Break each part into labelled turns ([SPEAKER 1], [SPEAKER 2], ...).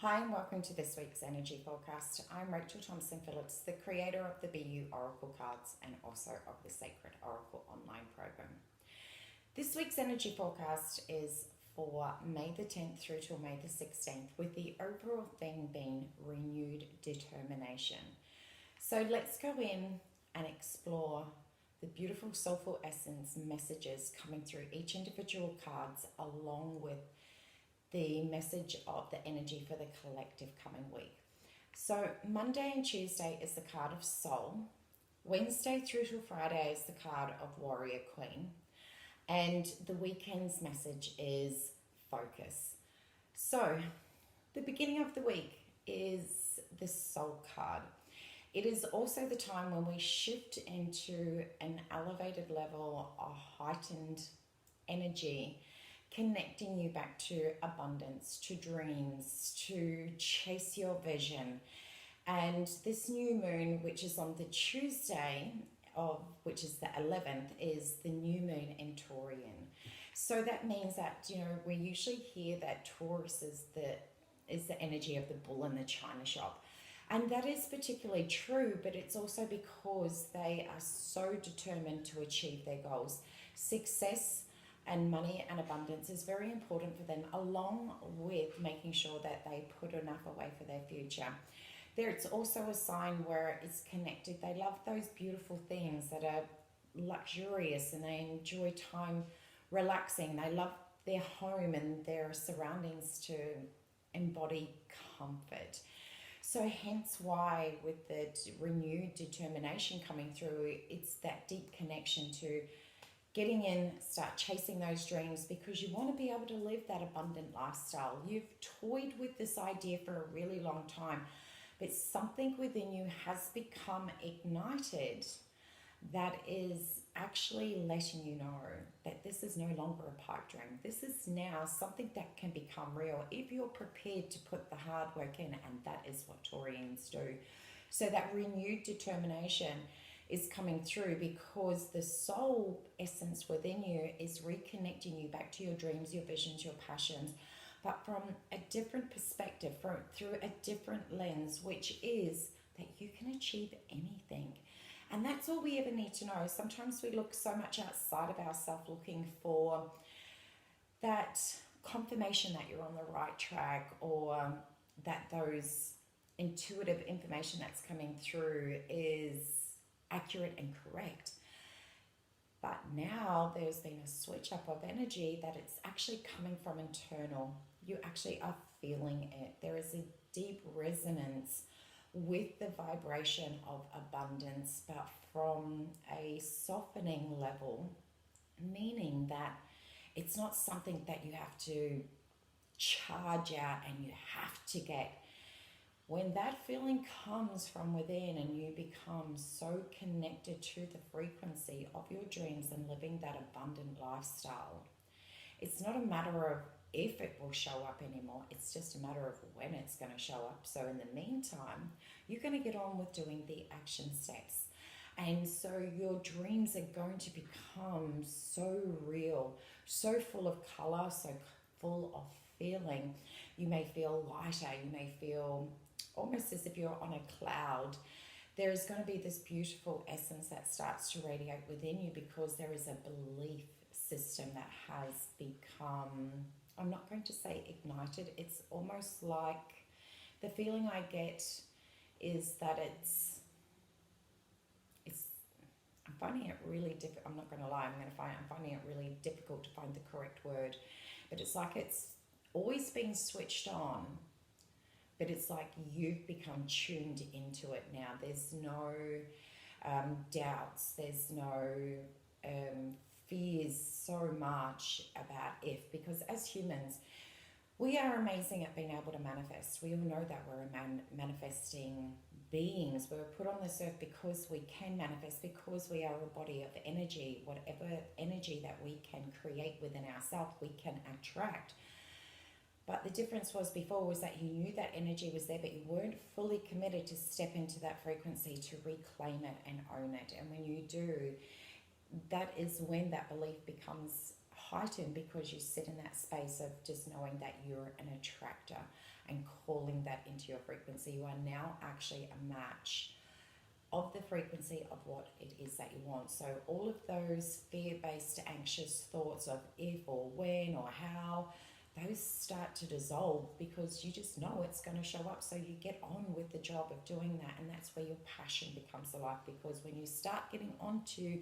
[SPEAKER 1] Hi and welcome to this week's energy forecast. I'm Rachel Thompson-Phillips, the creator of the BEYOU Oracle Cards and also of the Sacred Oracle online program. This week's energy forecast is for May the 10th through till May the 16th, with the overall theme being renewed determination. So let's go in and explore the beautiful soulful essence messages coming through each individual cards, along with the message of the energy for the collective coming week. So Monday and Tuesday is the card of Soul. Wednesday through to Friday is the card of Warrior Queen. And the weekend's message is Focus. So the beginning of the week is the Soul card. It is also the time when we shift into an elevated level, a heightened energy, connecting you back to abundance, to dreams, to chase your vision. And this new moon, which is on the Tuesday which is the 11th, is the new moon in Taurian. So that means that, we usually hear that Taurus is the energy of the bull in the china shop. And that is particularly true, but it's also because they are so determined to achieve their goals. Success and money and abundance is very important for them, along with making sure that they put enough away for their future. It's also a sign where it's connected. They love those beautiful things that are luxurious and they enjoy time relaxing. They love their home and their surroundings to embody comfort. So hence why, with the renewed determination coming through, it's that deep connection to getting in, start chasing those dreams, because you want to be able to live that abundant lifestyle. You've toyed with this idea for a really long time, but something within you has become ignited that is actually letting you know that this is no longer a pipe dream. This is now something that can become real if you're prepared to put the hard work in, and that is what Taurians do. So that renewed determination is coming through because the soul essence within you is reconnecting you back to your dreams, your visions, your passions, but from a different perspective, through a different lens, which is that you can achieve anything. And that's all we ever need to know. Sometimes we look so much outside of ourselves, looking for that confirmation that you're on the right track, or that those intuitive information that's coming through is accurate and correct. But now there's been a switch up of energy that it's actually coming from internal. You actually are feeling it. There is a deep resonance with the vibration of abundance, but from a softening level, meaning that it's not something that you have to charge out and you have to get. When that feeling comes from within and you become so connected to the frequency of your dreams and living that abundant lifestyle, it's not a matter of if it will show up anymore, it's just a matter of when it's going to show up. So in the meantime, you're going to get on with doing the action steps. And so your dreams are going to become so real, so full of color, so full of feeling. You may feel lighter, you may feel almost as if you're on a cloud. There is going to be this beautiful essence that starts to radiate within you, because there is a belief system that has become, I'm not going to say ignited, it's almost like the feeling I get is that I'm finding it really difficult. I'm not going to lie, I'm finding it really difficult to find the correct word, but it's like it's always been switched on, but it's like you've become tuned into it now. There's no doubts, there's no fears so much about if, because as humans, we are amazing at being able to manifest. We all know that we're manifesting beings. We were put on this earth because we can manifest, because we are a body of energy. Whatever energy that we can create within ourselves, we can attract. But the difference was before was that you knew that energy was there, but you weren't fully committed to step into that frequency, to reclaim it and own it. And when you do, that is when that belief becomes heighten because you sit in that space of just knowing that you're an attractor and calling that into your frequency. You are now actually a match of the frequency of what it is that you want. So all of those fear-based anxious thoughts of if or when or how, those start to dissolve because you just know it's going to show up. So you get on with the job of doing that, and that's where your passion becomes alive, because when you start getting onto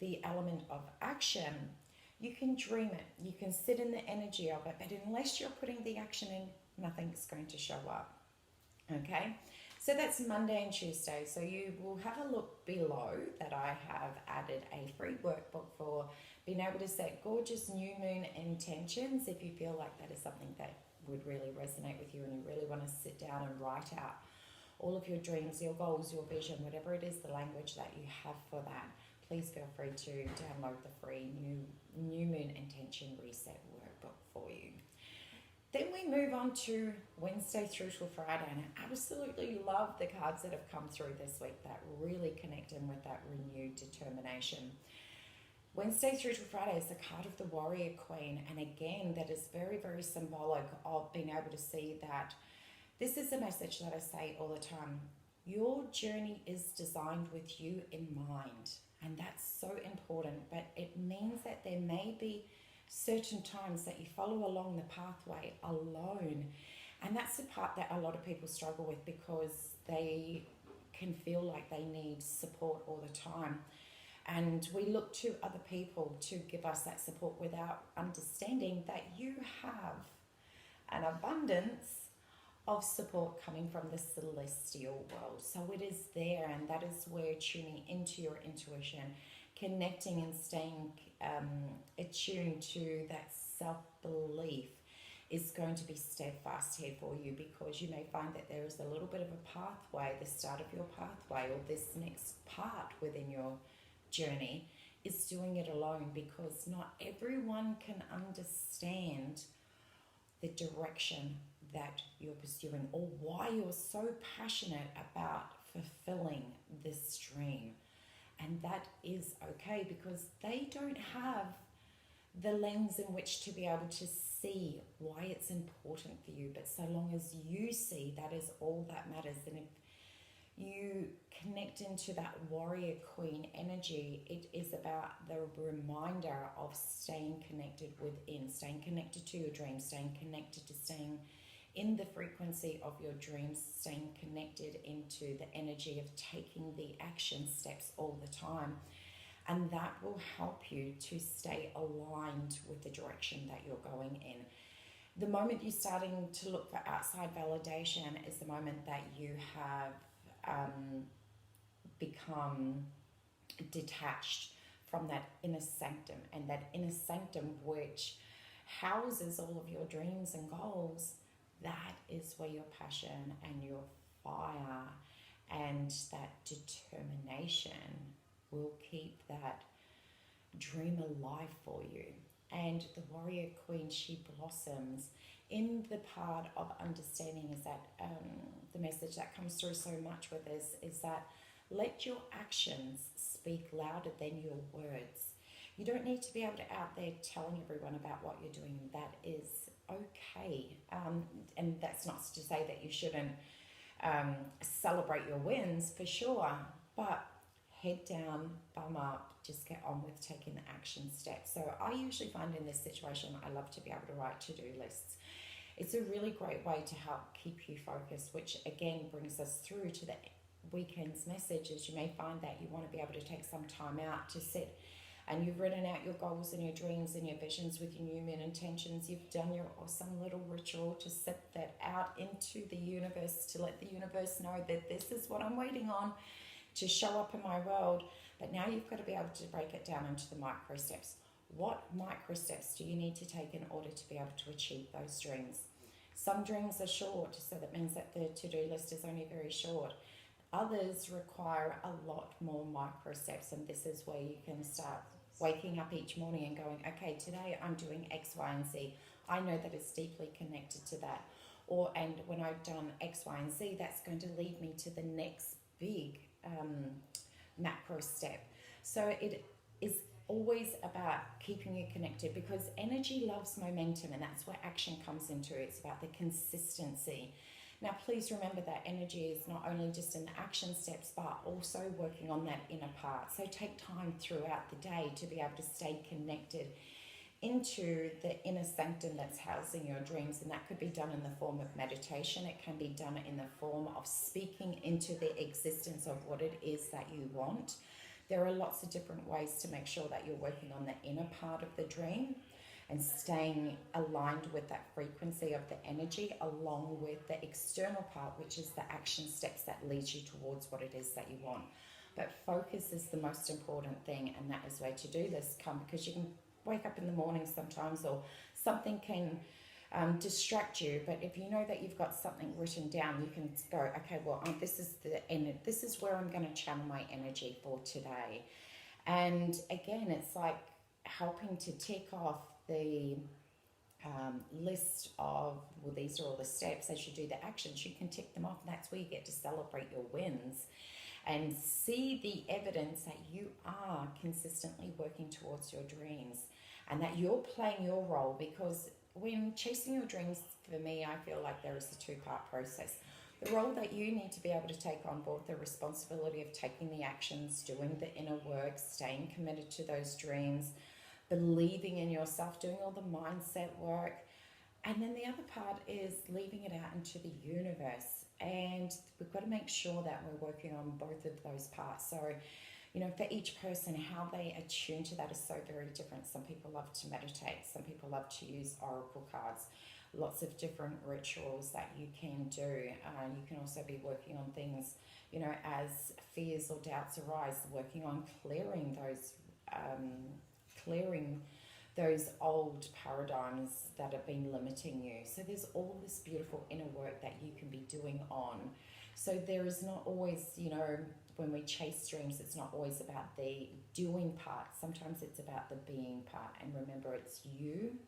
[SPEAKER 1] the element of action, you can dream it, you can sit in the energy of it, but unless you're putting the action in, nothing's going to show up. Okay, so that's Monday and Tuesday. So you will have a look below that I have added a free workbook for being able to set gorgeous new moon intentions if you feel like that is something that would really resonate with you and you really want to sit down and write out all of your dreams, your goals, your vision, whatever it is, the language that you have for that. Please feel free to download the free new moon intention reset workbook for you. Then we move on to Wednesday through to Friday, and I absolutely love the cards that have come through this week that really connect in with that renewed determination. Wednesday through to Friday is the card of the Warrior Queen, and again, that is very, very symbolic of being able to see that this is a message that I say all the time. Your journey is designed with you in mind, and that's so important, but it means that there may be certain times that you follow along the pathway alone, and that's the part that a lot of people struggle with because they can feel like they need support all the time, and we look to other people to give us that support without understanding that you have an abundance of support coming from the celestial world. So it is there, and that is where tuning into your intuition, connecting and staying attuned to that self-belief is going to be steadfast here for you, because you may find that there is a little bit of a pathway, the start of your pathway, or this next part within your journey is doing it alone, because not everyone can understand the direction that you're pursuing or why you're so passionate about fulfilling this dream. And that is okay, because they don't have the lens in which to be able to see why it's important for you. But so long as you see, that is all that matters. And if you connect into that warrior queen energy, it is about the reminder of staying connected within, staying connected to your dreams, staying connected to staying in the frequency of your dreams, staying connected into the energy of taking the action steps all the time. And that will help you to stay aligned with the direction that you're going in. The moment you're starting to look for outside validation is the moment that you have become detached from that inner sanctum, and that inner sanctum which houses all of your dreams and goals. That is where your passion and your fire and that determination will keep that dream alive for you. And the warrior queen, she blossoms in the part of understanding is that the message that comes through so much with this is that let your actions speak louder than your words. You don't need to be able to out there telling everyone about what you're doing. That is okay. And that's not to say that you shouldn't celebrate your wins, for sure. But head down, bum up, just get on with taking the action steps. So I usually find in this situation, I love to be able to write to-do lists. It's a really great way to help keep you focused, which again brings us through to the weekend's messages. You may find that you want to be able to take some time out to sit, and you've written out your goals and your dreams and your visions with your new moon intentions. You've done your awesome little ritual to set that out into the universe, to let the universe know that this is what I'm waiting on to show up in my world. But now you've got to be able to break it down into the micro steps. What micro steps do you need to take in order to be able to achieve those dreams? Some dreams are short, so that means that the to-do list is only very short. Others require a lot more micro steps, and this is where you can start waking up each morning and going, okay, today I'm doing X, Y, and Z. I know that it's deeply connected to that. And when I've done X, Y, and Z, that's going to lead me to the next big macro step. So it is always about keeping you connected, because energy loves momentum, and that's where action comes into it. It's about the consistency. Now, please remember that energy is not only just in the action steps, but also working on that inner part. So take time throughout the day to be able to stay connected into the inner sanctum that's housing your dreams. And that could be done in the form of meditation. It can be done in the form of speaking into the existence of what it is that you want. There are lots of different ways to make sure that you're working on the inner part of the dream and staying aligned with that frequency of the energy, along with the external part, which is the action steps that leads you towards what it is that you want. But focus is the most important thing, and that is where to do this because you can wake up in the morning sometimes, or something can distract you. But if you know that you've got something written down, you can go, okay, well, this is where I'm going to channel my energy for today. And again, it's like helping to tick off the list of, well, these are all the steps. As you do the actions, you can tick them off, and that's where you get to celebrate your wins and see the evidence that you are consistently working towards your dreams and that you're playing your role. Because when chasing your dreams, for me, I feel like there is a two-part process. The role that you need to be able to take on board, the responsibility of taking the actions, doing the inner work, staying committed to those dreams, believing in yourself, doing all the mindset work. And then the other part is leaving it out into the universe. And we've got to make sure that we're working on both of those parts. So, for each person, how they attune to that is so very different. Some people love to meditate. Some people love to use oracle cards. Lots of different rituals that you can do. You can also be working on things, as fears or doubts arise, working on clearing those old paradigms that have been limiting you. So there's all this beautiful inner work that you can be doing on. So there is not always, when we chase dreams, it's not always about the doing part. Sometimes it's about the being part. And remember, it's you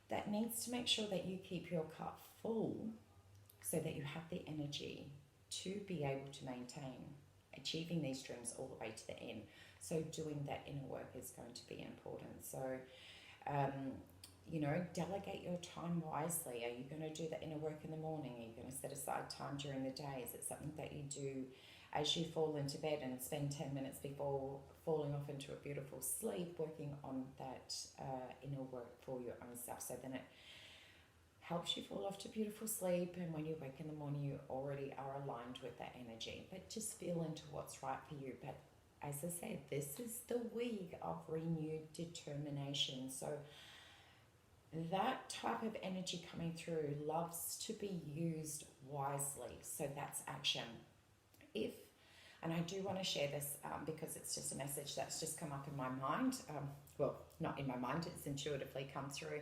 [SPEAKER 1] that needs to make sure that you keep your cup full so that you have the energy to be able to maintain achieving these dreams all the way to the end. So doing that inner work is going to be important. So, delegate your time wisely. Are you going to do the inner work in the morning? Are you going to set aside time during the day? Is it something that you do as you fall into bed and spend 10 minutes before falling off into a beautiful sleep, working on that inner work for your own self? So then it helps you fall off to beautiful sleep, and when you wake in the morning, you already are aligned with that energy. But just feel into what's right for you. But as I said, this is the week of renewed determination. So that type of energy coming through loves to be used wisely. So that's action. And I do want to share this because it's just a message that's just come up in my mind. Well, not in my mind, it's intuitively come through.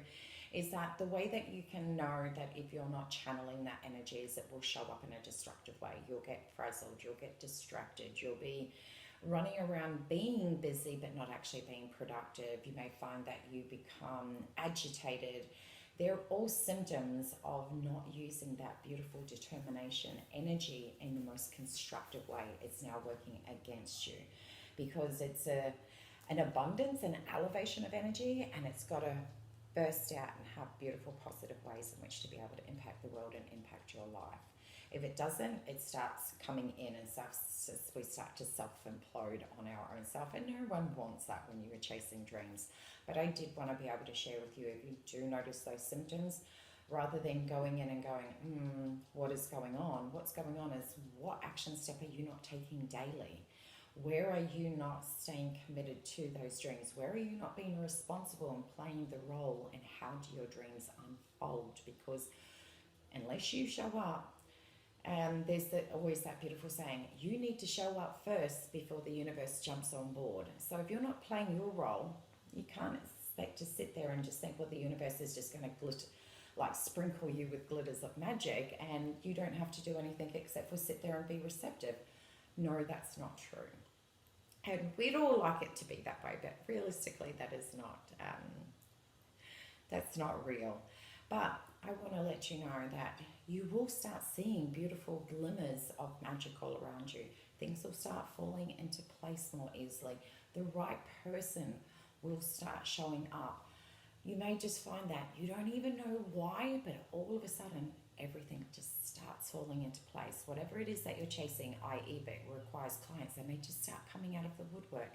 [SPEAKER 1] Is that the way that you can know that if you're not channeling that energy is it will show up in a destructive way. You'll get frazzled, you'll get distracted, you'll be running around being busy but not actually being productive. You may find that you become agitated. They're all symptoms of not using that beautiful determination energy in the most constructive way. It's now working against you because it's an abundance, an elevation of energy, and it's got to burst out and have beautiful positive ways in which to be able to impact the world and impact your life. If it doesn't, it starts coming in and we start to self-implode on our own self, and no one wants that when you are chasing dreams. But I did want to be able to share with you, if you do notice those symptoms, rather than going in and going, what is going on? What's going on is, what action step are you not taking daily? Where are you not staying committed to those dreams? Where are you not being responsible and playing the role, and how do your dreams unfold? Because unless you show up, there's always that beautiful saying, you need to show up first before the universe jumps on board. So if you're not playing your role, you can't expect to sit there and just think, well, the universe is just going to sprinkle you with glitters of magic and you don't have to do anything except for sit there and be receptive. No, that's not true. And we'd all like it to be that way, but realistically that is not, that's not real. But I want to let you know that you will start seeing beautiful glimmers of magic all around you. Things will start falling into place more easily. The right person will start showing up. You may just find that you don't even know why, but all of a sudden everything just starts falling into place. Whatever it is that you're chasing, i.e. that requires clients, they may just start coming out of the woodwork.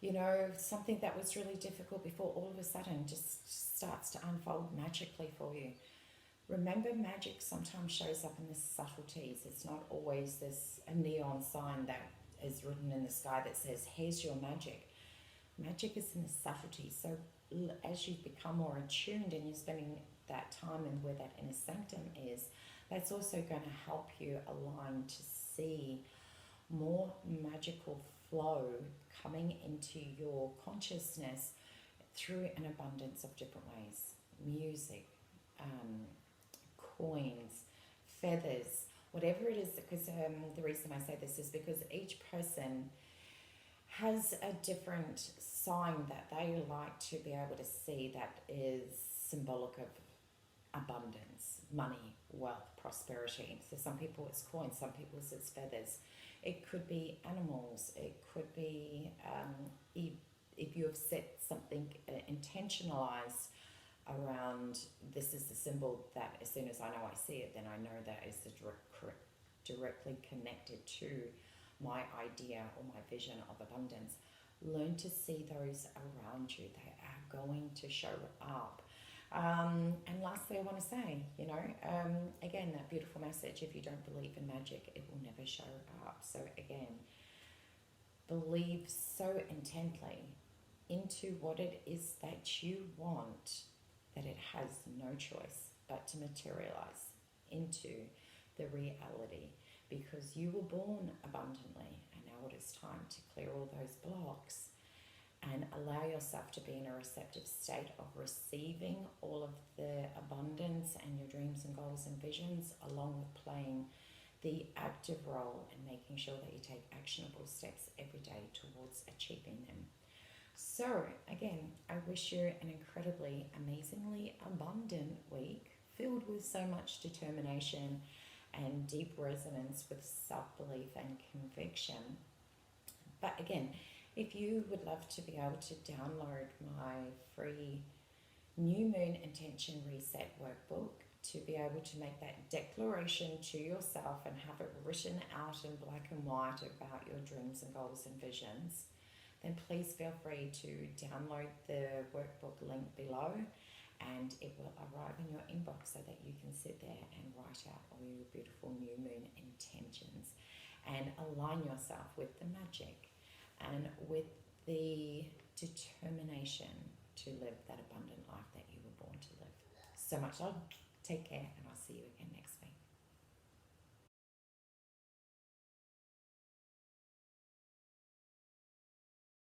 [SPEAKER 1] You know, something that was really difficult before all of a sudden just starts to unfold magically for you. Remember, magic sometimes shows up in the subtleties. It's not always this a neon sign that is written in the sky that says, here's your magic. Magic is in the subtleties. So as you become more attuned and you're spending that time in where that inner sanctum is, that's also going to help you align to see more magical flow coming into your consciousness through an abundance of different ways. Music, coins, feathers, whatever it is, because the reason I say this is because each person has a different sign that they like to be able to see that is symbolic of abundance, money, wealth, prosperity. So some people it's coins, some people it's feathers. It could be animals, it could be if you have set something intentionalized around, this is the symbol that as soon as I know I see it, then I know that is directly connected to my idea or my vision of abundance. Learn to see those around you. They are going to show up. And lastly, I want to say, again, that beautiful message, if you don't believe in magic, it will never show up. So again, believe so intently into what it is that you want that it has no choice but to materialize into the reality, because you were born abundantly, and now it is time to clear all those blocks and allow yourself to be in a receptive state of receiving all of the abundance and your dreams and goals and visions, along with playing the active role and making sure that you take actionable steps every day towards achieving them. So again, I wish you an incredibly, amazingly abundant week filled with so much determination and deep resonance with self-belief and conviction. But again, if you would love to be able to download my free New Moon Intention Reset Workbook, to be able to make that declaration to yourself and have it written out in black and white about your dreams and goals and visions, then please feel free to download the workbook link below, and it will arrive in your inbox so that you can sit there and write out all your beautiful new moon intentions and align yourself with the magic and with the determination to live that abundant life that you were born to live. So much love. Take care, and I'll see you again next week.